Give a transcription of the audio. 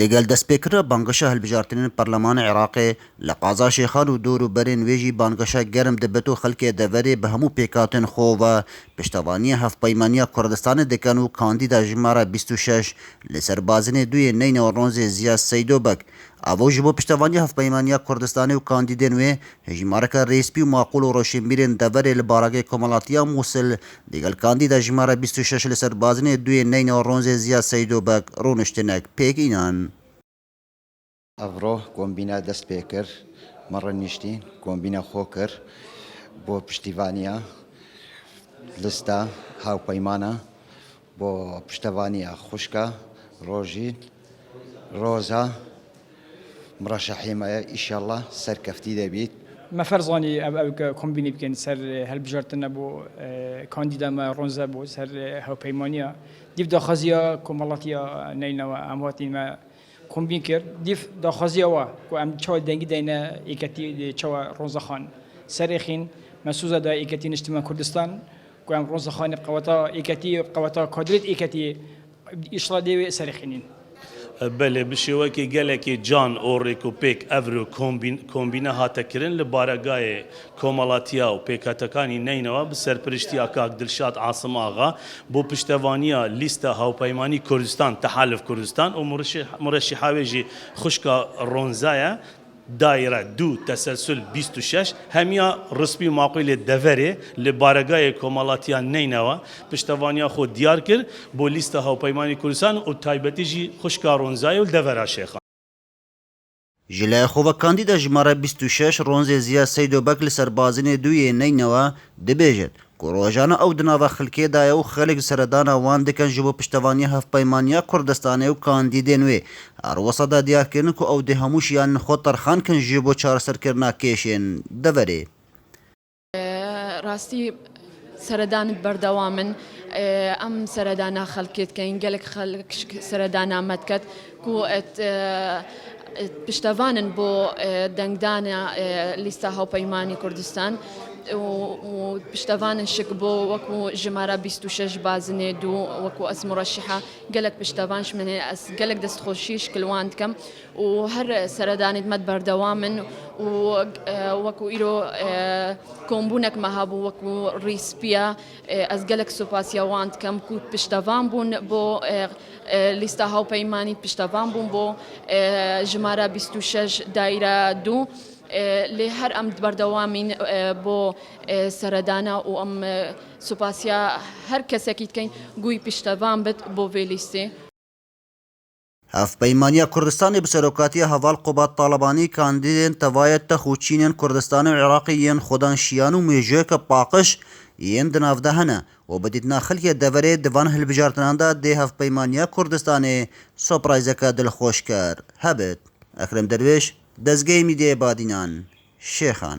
دگل دەستپێکردە بانگەشە هەڵبژارتنین پەرلەمانی عێراقê لە قازا شێخان و دۆر و بەرên wê jî banggeşa germ dibet û xelkê deverê bi hemû pêkhatên xwe ve piştevaniya Hevpeymaniya Kurdistanê dikin û kandîda jimara 26 li ser bazinê duyê neyna Ronzê Ziya Seydobek. Evo ji bo piştevaniya Hevpeymaniya Kurdistanê û kandîdên wê hejmareka rêspî û maqûl û roşêmbîrên deverê li baragê Komelatiya Musil degel kandîda jimara 26 li ser bazinê duyê neyna Ronzê Ziya Seydobek rûniştinek pêk înan. ئەڤڕۆ کۆمبینە دەست پێ کرد مەڕە نیشتین کۆمبینە خۆ کرد بۆ پشتیوانیە لستە هاوپەیمانە بۆ پشتەوانیە خوشکە ڕۆژین ڕۆزە مرەشەحیمەیە ئیشەڵڵا سەرکەفتی دەبیت. ما فرزاني أو كومبيني بكن سر هالبجارتنا بو كانديدا ما رونزا بو سر هاو بيمانيا ديف داخازيا كومالاتيا نينا وأمواتي ما كومبين كر ديف داخازيا وا كو أم تشوا دنجي دينا إيكاتي تشوا رونزا خان سريخين مسوزة دا إيكاتي نجتماع كردستان كو أم رونزا خان قوتا إيكاتي قوتا كادريت إيكاتي إشلا دي سريخينين. بله بشوکی گلکی جان اوریک و پیک افرو کومبینه هاتکرین لبارگای کومالاتیا و پیکاتکانی نینوا به سرپرشتی اکاک دلشاد عاصم آغا بو پشتوانیا لیست هاوپیمانی کردستان تحالف کردستان و مرشحاوی جی خشکا رونزایا دایره دو تسلسل 26 همیا رسمی معقول دوره لبارگای کومالاتیا نینوا پشتوانیا خود دیار کرد بو لیست هاوپیمانی کردستان و تایبەتی جی خوشکا رونزای و دوره شیخان. جلای خواه کاندیدا جماره 26 رونزê Ziya Seydobek li ser bazinê duyê neynewa dibêjin ku rojana ew di nava xelkê daye û xelek seredana wan dikin ji bo piştevaniya Hevpeymaniya Kurdistanê û kandîdên wê her wisa da diyarkirin ku ew dê hemû jiyanên xwe terxan kin ji bo çareserkirina kêşên deverê. Rastî seredanê berdewam in em seredana xelkê dikin gelek xelk seredana me diket ku piştevanin bo dengdana lîsta Hevpeymanî Kurdistan و پشتوانن شک بو وکو جماره 26 بازنه دو وکو اس مرشحه قالك پشتوانش من اس قالك دست خوشیش کلواند کم و هر سردانید مد بردوامن و وکو ایرو کومبونک مهابو وکو ریسپیا از قالك سوپاسیا واند کم کو پشتوان بون بو لیستا هاوپیمانی پشتوان بون بو جماره 26 دایره دو لی هر ام بردوامین بو سردانا و ام سوپاسیا هر کسی که کن گوی پشتوان بد بو ویلیسته. Hevpeymaniya Kurdistanê bi serokatiya heval Qubat Talibanî kandîdên tevayet te xûçînên Kurdistanê û Iraqê yên xwedan şiyan û mêjoyeka paqij yên di nav de hene û bi dîtina xelkê deverê di van hilbijartinan de dê Hevpeymaniya Kurdistanê soprayzeka dilxweşker hebit. Ekrem Derviş, Dezgehê Mîdyayê Badînan, Şêxan.